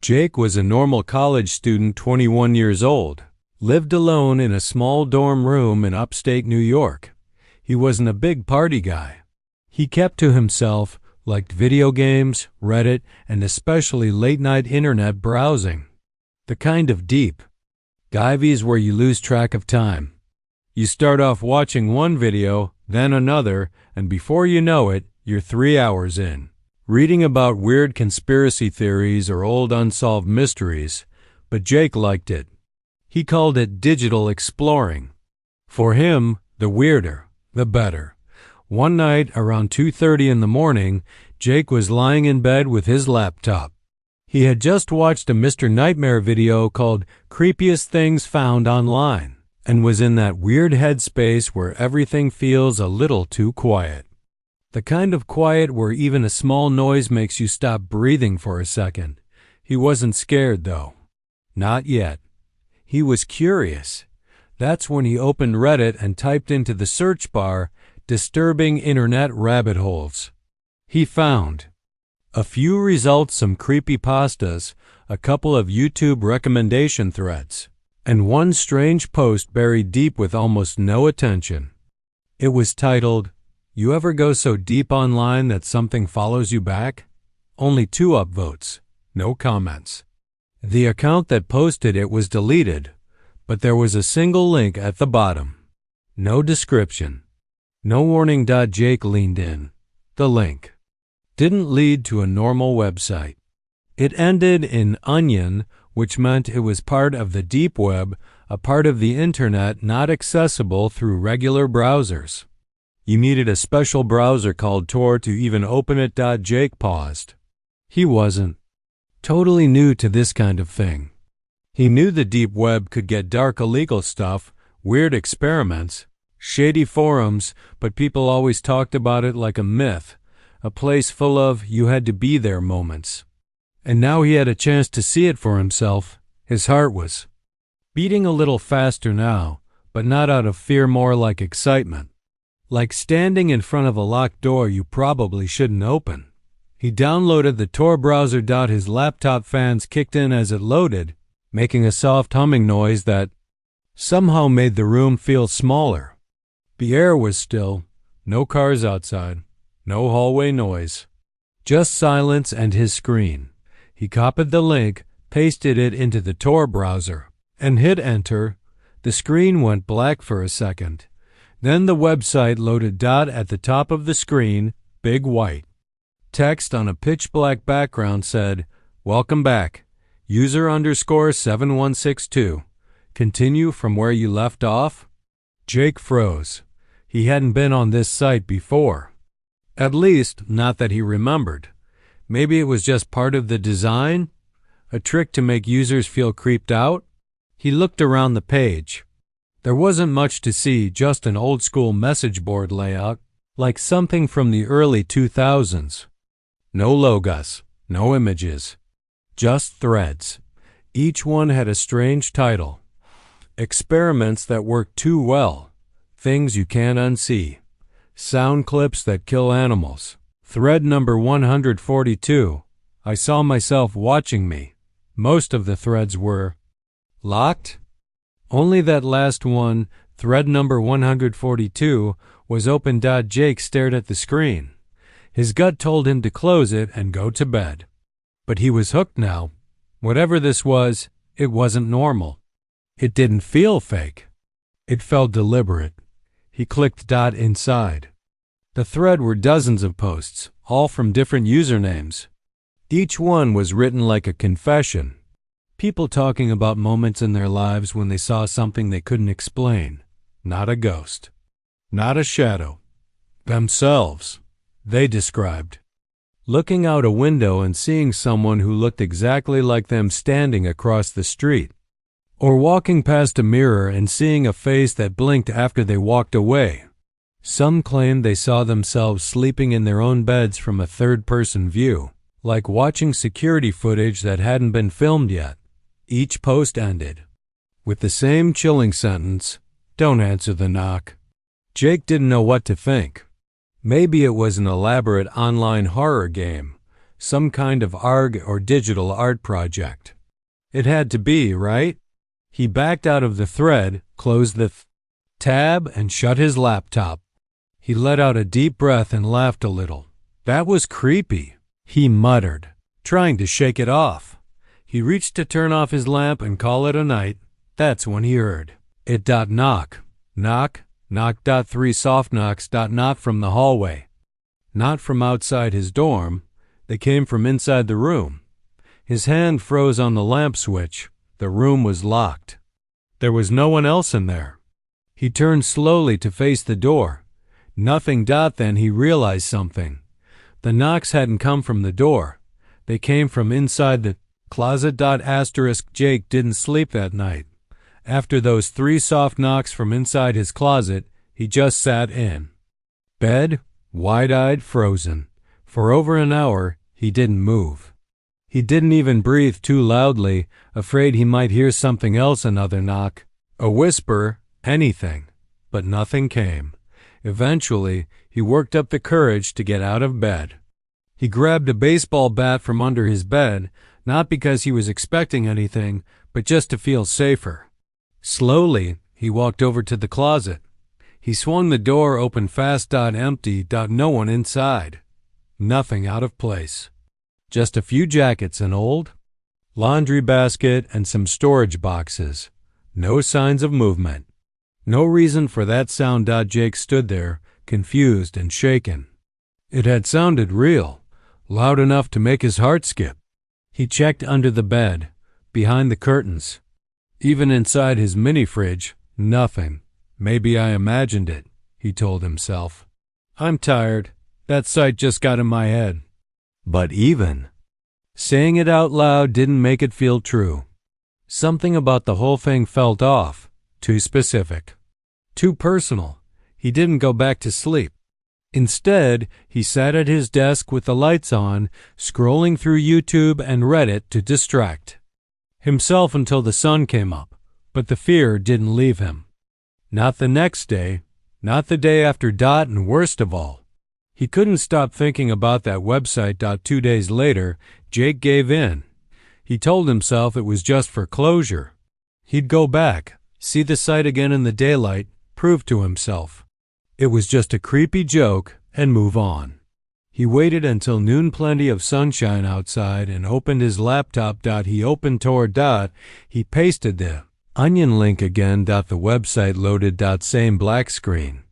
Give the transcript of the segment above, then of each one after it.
Jake was a normal college student, 21 years old, lived alone in a small dorm room in upstate New York. He wasn't a big party guy. He kept to himself, liked video games, Reddit, and especially late-night internet browsing. The kind of deep dives where you lose track of time. You start off watching one video, then another, and before you know it, you're 3 hours in, reading about weird conspiracy theories or old unsolved mysteries, but Jake liked it. He called it digital exploring. For him, the weirder, the better. One night, around 2:30 in the morning, Jake was lying in bed with his laptop. He had just watched a Mr. Nightmare video called Creepiest Things Found Online, and was in that weird headspace where everything feels a little too quiet. The kind of quiet where even a small noise makes you stop breathing for a second. He wasn't scared, though. Not yet. He was curious. That's when he opened Reddit and typed into the search bar, "disturbing internet rabbit holes." He found a few results, some creepypastas, a couple of YouTube recommendation threads, and one strange post buried deep with almost no attention. It was titled, "You ever go so deep online that something follows you back?" Only 2 upvotes, no comments. The account that posted it was deleted, but there was a single link at the bottom. No description. No warning. Jake leaned in. The link didn't lead to a normal website. It ended in onion, which meant it was part of the deep web, a part of the internet not accessible through regular browsers. You needed a special browser called Tor to even open it. Jake paused. He wasn't totally new to this kind of thing. He knew the deep web could get dark illegal stuff, weird experiments, shady forums, but people always talked about it like a myth, a place full of you-had-to-be-there moments. And now he had a chance to see it for himself. His heart was beating a little faster now, but not out of fear, more like excitement. Like standing in front of a locked door you probably shouldn't open. He downloaded the Tor browser. His laptop fans kicked in as it loaded, making a soft humming noise that somehow made the room feel smaller. The air was still, no cars outside, no hallway noise, just silence and his screen. He copied the link, pasted it into the Tor browser, and hit enter. The screen went black for a second. Then the website loaded. At the top of the screen, big white text on a pitch-black background said, "Welcome back. User_7162. Continue from where you left off." Jake froze. He hadn't been on this site before. At least, not that he remembered. Maybe it was just part of the design? A trick to make users feel creeped out? He looked around the page. There wasn't much to see, just an old-school message board layout, like something from the early 2000s. No logos, no images. Just threads. Each one had a strange title. Experiments that work too well. Things you can't unsee. Sound clips that kill animals. Thread number 142. I saw myself watching me. Most of the threads were locked. Only that last one, thread number 142, was open. Jake stared at the screen. His gut told him to close it and go to bed. But he was hooked now. Whatever this was, it wasn't normal. It didn't feel fake. It felt deliberate. He clicked inside. The thread were dozens of posts, all from different usernames. Each one was written like a confession. People talking about moments in their lives when they saw something they couldn't explain. Not a ghost. Not a shadow. Themselves, they described. Looking out a window and seeing someone who looked exactly like them standing across the street. Or walking past a mirror and seeing a face that blinked after they walked away. Some claimed they saw themselves sleeping in their own beds from a third-person view, like watching security footage that hadn't been filmed yet. Each post ended with the same chilling sentence, "Don't answer the knock." Jake didn't know what to think. Maybe it was an elaborate online horror game. some kind of ARG or digital art project. It had to be, right? He backed out of the thread, closed the tab, and shut his laptop. He let out a deep breath and laughed a little. That was creepy, he muttered, trying to shake it off. He reached to turn off his lamp and call it a night. That's when he heard it. Knock. Knock. Knock. 3 soft knocks. Not from the hallway. Not from outside his dorm. They came from inside the room. His hand froze on the lamp switch. The room was locked. There was no one else in there. He turned slowly to face the door. Nothing. Then he realized something. The knocks hadn't come from the door. They came from inside the closet. Jake didn't sleep that night. After those 3 soft knocks from inside his closet, he just sat in bed, wide-eyed, frozen. For over an hour, he didn't move. He didn't even breathe too loudly, afraid he might hear something else, another knock, a whisper, anything. But nothing came. Eventually, he worked up the courage to get out of bed. He grabbed a baseball bat from under his bed, not because he was expecting anything, but just to feel safer. Slowly, he walked over to the closet. He swung the door open fast. Empty. No one inside. Nothing out of place. Just a few jackets, an old laundry basket, and some storage boxes. No signs of movement. No reason for that sound. Jake stood there, confused and shaken. It had sounded real, loud enough to make his heart skip. He checked under the bed, behind the curtains, even inside his mini-fridge. Nothing. Maybe I imagined it, he told himself. I'm tired. That sight just got in my head. But even saying it out loud didn't make it feel true. Something about the whole thing felt off, too specific, too personal. He didn't go back to sleep. Instead, he sat at his desk with the lights on, scrolling through YouTube and Reddit to distract himself until the sun came up. But the fear didn't leave him. Not the next day, not the day after. And worst of all, he couldn't stop thinking about that website. 2 days later, Jake gave in. He told himself it was just for closure. He'd go back, see the site again in the daylight, prove to himself it was just a creepy joke, and move on. He waited until noon, plenty of sunshine outside, and opened his laptop. He opened Tor. He pasted the onion link again. The website loaded. Same black screen.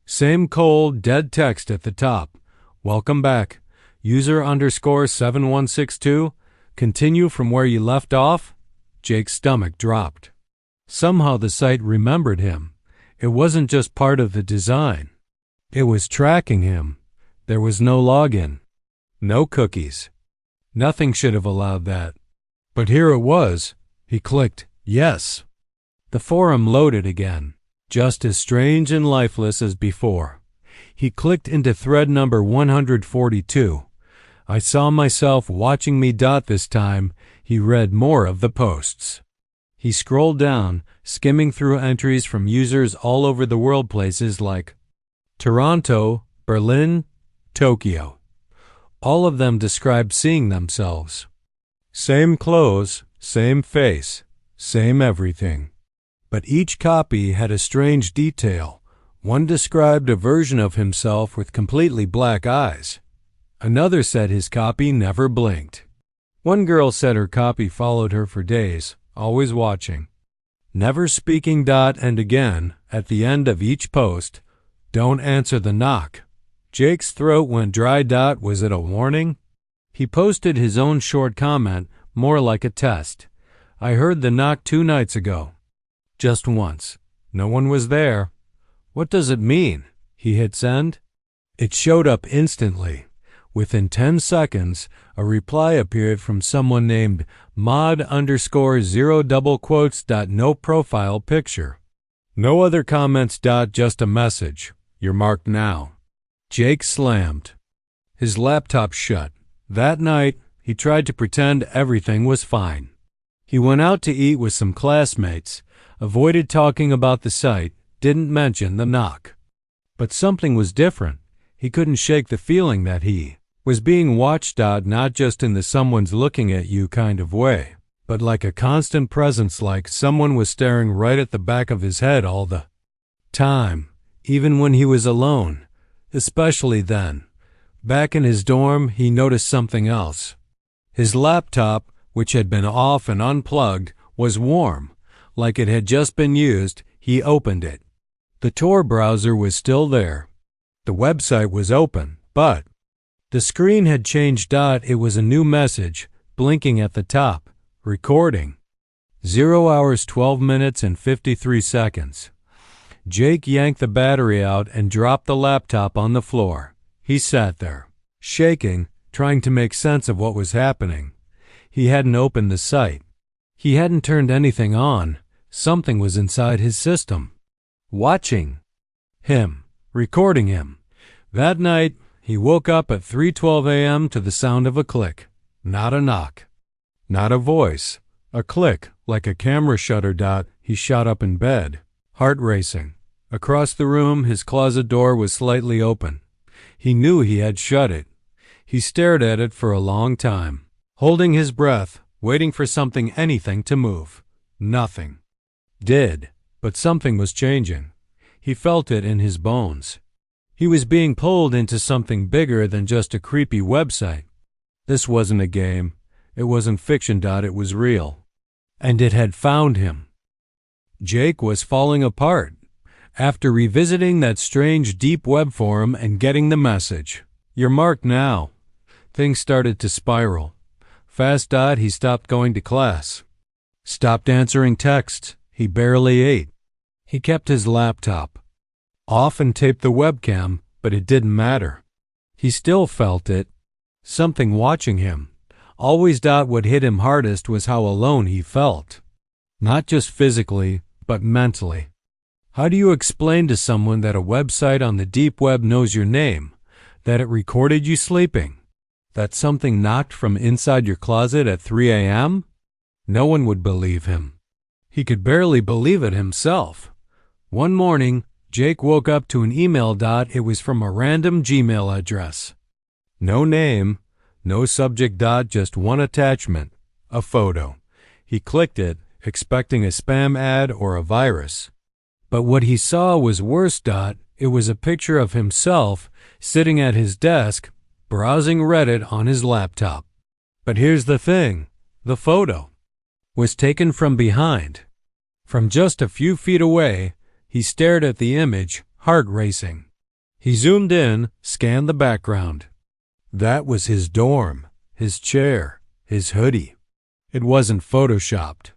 Same cold, dead text at the top. Welcome back. User_7162. Continue from where you left off. Jake's stomach dropped. Somehow the site remembered him. It wasn't just part of the design. It was tracking him. There was no login. No cookies. Nothing should have allowed that. But here it was. He clicked yes. The forum loaded again, just as strange and lifeless as before. He clicked into thread number 142. I saw myself watching me. This time, he read more of the posts. He scrolled down, skimming through entries from users all over the world, places like Toronto, Berlin, Tokyo. All of them described seeing themselves. Same clothes, same face, same everything. But each copy had a strange detail. One described a version of himself with completely black eyes. Another said his copy never blinked. One girl said her copy followed her for days, always watching, never speaking. And again, at the end of each post, don't answer the knock. Jake's throat went dry. Was it a warning? He posted his own short comment, more like a test. I heard the knock 2 nights ago. Just once. No one was there. What does it mean? He hit send. It showed up instantly. Within 10 seconds, a reply appeared from someone named mod_0 no profile picture. No other comments. Just a message. You're marked now. Jake slammed his laptop shut. That night, he tried to pretend everything was fine. He went out to eat with some classmates, avoided talking about the site, didn't mention the knock. But something was different. He couldn't shake the feeling that he was being watched out, not just in the someone's looking at you kind of way, but like a constant presence, like someone was staring right at the back of his head all the time, even when he was alone, especially then. Back in his dorm, he noticed something else. His laptop, which had been off and unplugged, was warm, like it had just been used. He opened it. The Tor browser was still there. The website was open, but the screen had changed. It was a new message, blinking at the top. Recording. 0 hours 12 minutes and 53 seconds. Jake yanked the battery out and dropped the laptop on the floor. He sat there, shaking, trying to make sense of what was happening. He hadn't opened the site. He hadn't turned anything on. Something was inside his system, watching him, recording him. That night, he woke up at 3:12 a.m. to the sound of a click. Not a knock. Not a voice. A click, like a camera shutter. He shot up in bed, heart racing. Across the room, his closet door was slightly open. He knew he had shut it. He stared at it for a long time, holding his breath, waiting for something, anything to move. Nothing did, but something was changing. He felt it in his bones. He was being pulled into something bigger than just a creepy website. This wasn't a game. It wasn't fiction. It was real. And it had found him. Jake was falling apart. After revisiting that strange deep web forum and getting the message, "You're marked now," things started to spiral. Fast. He stopped going to class. Stopped answering texts. He barely ate. He kept his laptop off and taped the webcam, but it didn't matter. He still felt it. Something watching him. Always. What hit him hardest was how alone he felt. Not just physically, but mentally. How do you explain to someone that a website on the deep web knows your name, that it recorded you sleeping, that something knocked from inside your closet at 3 a.m.? No one would believe him. He could barely believe it himself. One morning, Jake woke up to an email. It was from a random Gmail address. No name, no subject. Just one attachment, a photo. He clicked it, expecting a spam ad or a virus. But what he saw was worse. It was a picture of himself sitting at his desk, browsing Reddit on his laptop. But here's the thing. The photo was taken from behind. From just a few feet away, he stared at the image, heart racing. He zoomed in, scanned the background. That was his dorm, his chair, his hoodie. It wasn't photoshopped.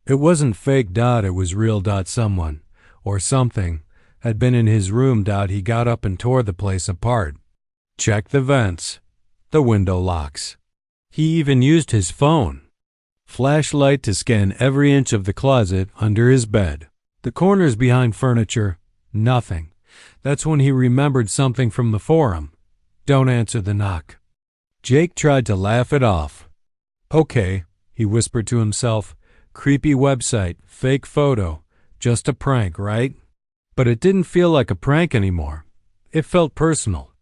It wasn't fake. It was real. Someone, or something, had been in his room. He got up and tore the place apart. Checked the vents, the window locks. He even used his phone flashlight to scan every inch of the closet, under his bed, the corners behind furniture. Nothing. That's when he remembered something from the forum. Don't answer the knock. Jake tried to laugh it off. Okay, he whispered to himself. Creepy website, fake photo, just a prank, right? But it didn't feel like a prank anymore. It felt personal,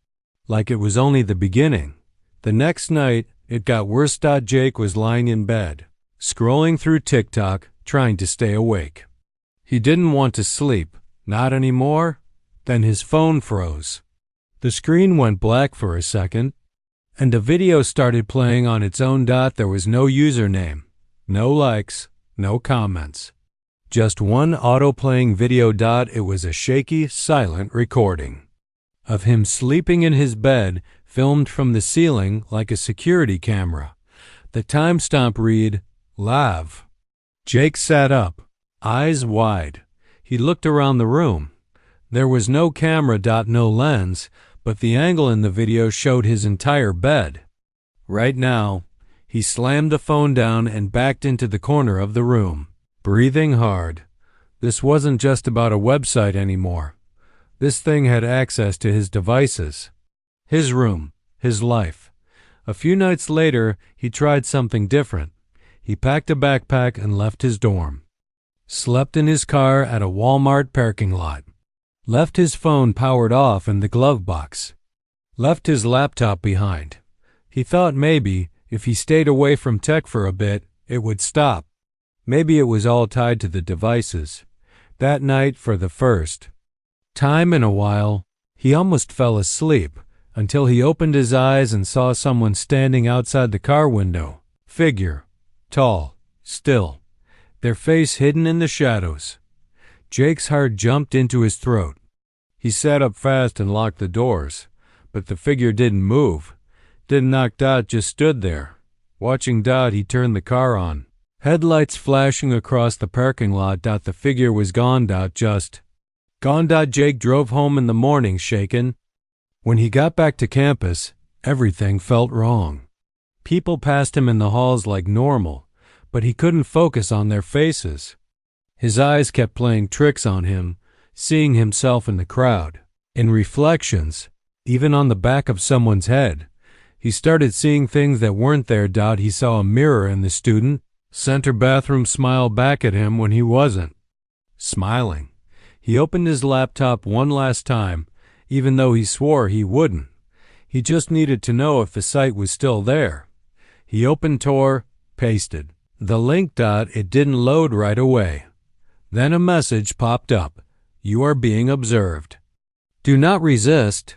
like it was only the beginning. The next night, it got worse. Jake was lying in bed, scrolling through TikTok, trying to stay awake. He didn't want to sleep, not anymore. Then his phone froze. The screen went black for a second, and a video started playing on its own. There was no username, no likes, no comments. Just one auto-playing video. It was a shaky, silent recording of him sleeping in his bed, filmed from the ceiling like a security camera. The timestamp read, "Live." Jake sat up, eyes wide. He looked around the room. There was no camera. No lens, but the angle in the video showed his entire bed. Right now, he slammed the phone down and backed into the corner of the room, breathing hard. This wasn't just about a website anymore. This thing had access to his devices, his room, his life. A few nights later, he tried something different. He packed a backpack and left his dorm. Slept in his car at a Walmart parking lot. Left his phone powered off in the glove box. Left his laptop behind. He thought maybe, if he stayed away from tech for a bit, it would stop. Maybe it was all tied to the devices. That night, for the first time in a while, he almost fell asleep until he opened his eyes and saw someone standing outside the car window. Figure. Tall. Still. Their face hidden in the shadows. Jake's heart jumped into his throat. He sat up fast and locked the doors, but the figure didn't move. Didn't knock. Just stood there. Watching. He turned the car on. Headlights flashing across the parking lot. The figure was gone. Just gone. Jake drove home in the morning, shaken. When he got back to campus, everything felt wrong. People passed him in the halls like normal, but he couldn't focus on their faces. His eyes kept playing tricks on him, seeing himself in the crowd, in reflections, even on the back of someone's head. He started seeing things that weren't there. He saw a mirror in the student center bathroom smile back at him when he wasn't smiling. He opened his laptop one last time, even though he swore he wouldn't. He just needed to know if the site was still there. He opened Tor, pasted the link. It didn't load right away. Then a message popped up. You are being observed. Do not resist.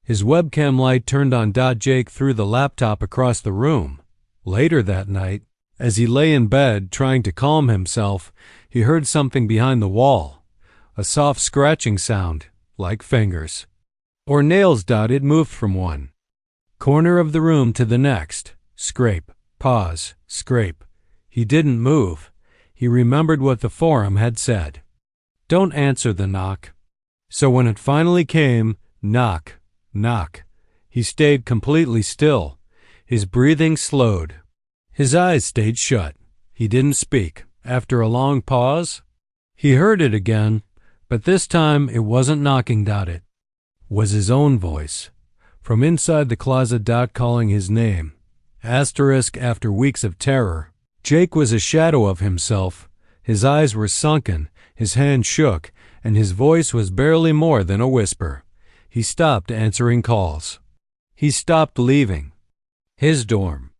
His webcam light turned on. Jake threw the laptop across the room. Later that night, as he lay in bed trying to calm himself, he heard something behind the wall. A soft scratching sound, like fingers or nails. It moved from one corner of the room to the next. Scrape, pause, scrape. He didn't move. He remembered what the forum had said. Don't answer the knock. So when it finally came, knock, knock, he stayed completely still. His breathing slowed. His eyes stayed shut. He didn't speak. After a long pause, he heard it again, but this time it wasn't knocking. It was his own voice. From inside the closet. Calling his name. Asterisk. After weeks of terror, Jake was a shadow of himself. His eyes were sunken, his hand shook, and his voice was barely more than a whisper. He stopped answering calls. He stopped leaving his dorm.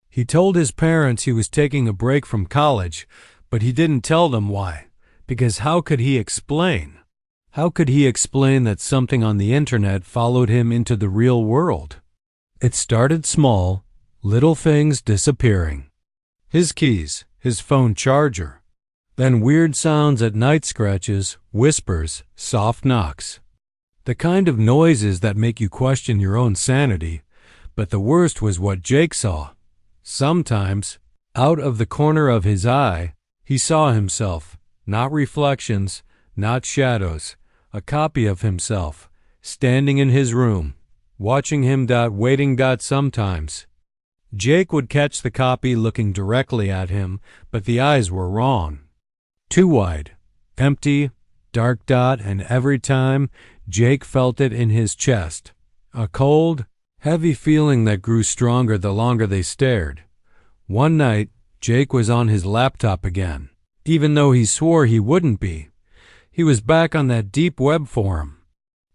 He told his parents he was taking a break from college, but he didn't tell them why, because how could he explain? How could he explain that something on the internet followed him into the real world? It started small, little things disappearing. His keys, his phone charger. Then weird sounds at night, scratches, whispers, soft knocks. The kind of noises that make you question your own sanity. But the worst was what Jake saw. Sometimes, out of the corner of his eye, he saw himself, not reflections, not shadows, a copy of himself, standing in his room, watching him. Waiting. Sometimes Jake would catch the copy looking directly at him, but the eyes were wrong. Too wide, empty, dark. And every time, Jake felt it in his chest, a cold, heavy feeling that grew stronger the longer they stared. One night, Jake was on his laptop again, even though he swore he wouldn't be. He was back on that deep web forum,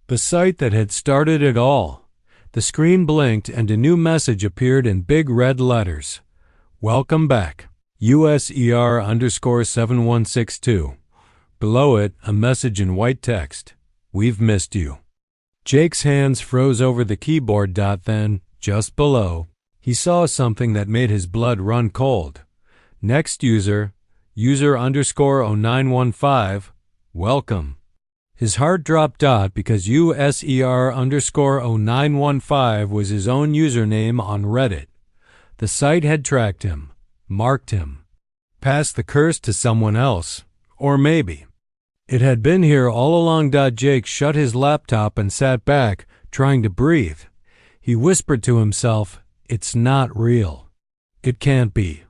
the site that had started it all. The screen blinked and a new message appeared in big red letters. Welcome back. USER_7162. Below it, a message in white text. We've missed you. Jake's hands froze over the keyboard. Then, just below, he saw something that made his blood run cold. Next user, user_0915, welcome. His heart dropped. Because USER_0915 was his own username on Reddit. The site had tracked him, marked him, passed the curse to someone else, or maybe it had been here all along. Jake shut his laptop and sat back, trying to breathe. He whispered to himself, it's not real. It can't be.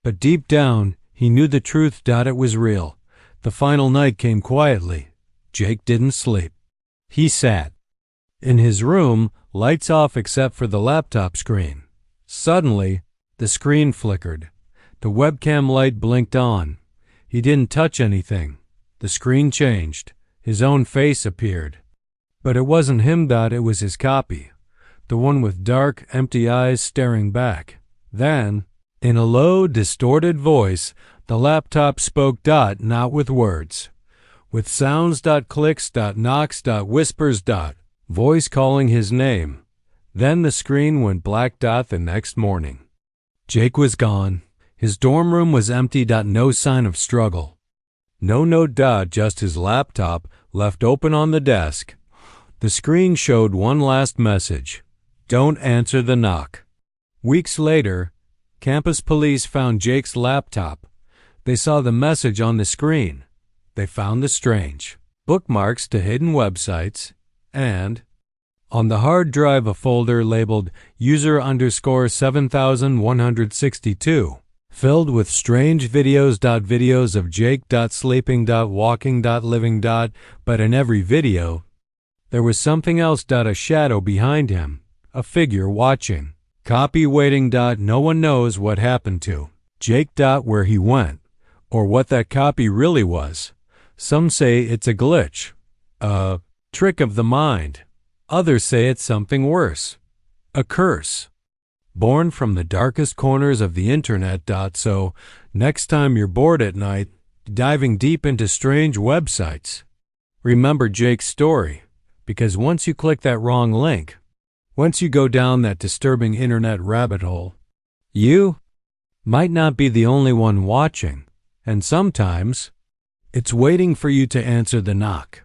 But deep down, he knew the truth. It was real. The final night came quietly. Jake didn't sleep. He sat in his room, lights off except for the laptop screen. Suddenly, the screen flickered. The webcam light blinked on. He didn't touch anything. The screen changed. His own face appeared. But it wasn't him. It was his copy. the one with dark, empty eyes staring back. Then, in a low, distorted voice, the laptop spoke. Not with words. With sounds. Clicks. Knocks. Whispers. Voice calling his name. Then the screen went black. The next morning, Jake was gone. His dorm room was empty. No sign of struggle. No note. Just his laptop left open on the desk. The screen showed one last message. Don't answer the knock. Weeks later, campus police found Jake's laptop. They saw the message on the screen. They found the strange bookmarks to hidden websites and, on the hard drive, a folder labeled user_7162, filled with strange videos. Videos of Jake. Sleeping. Walking. Living. But in every video, there was something else. A shadow behind him. A figure watching. Copy waiting. No one knows what happened to Jake. Where he went, or what that copy really was. Some say it's a glitch, a trick of the mind. Others say it's something worse, a curse, born from the darkest corners of the internet. So, next time you're bored at night, diving deep into strange websites, remember Jake's story, because once you click that wrong link, once you go down that disturbing internet rabbit hole, you might not be the only one watching, and sometimes it's waiting for you to answer the knock.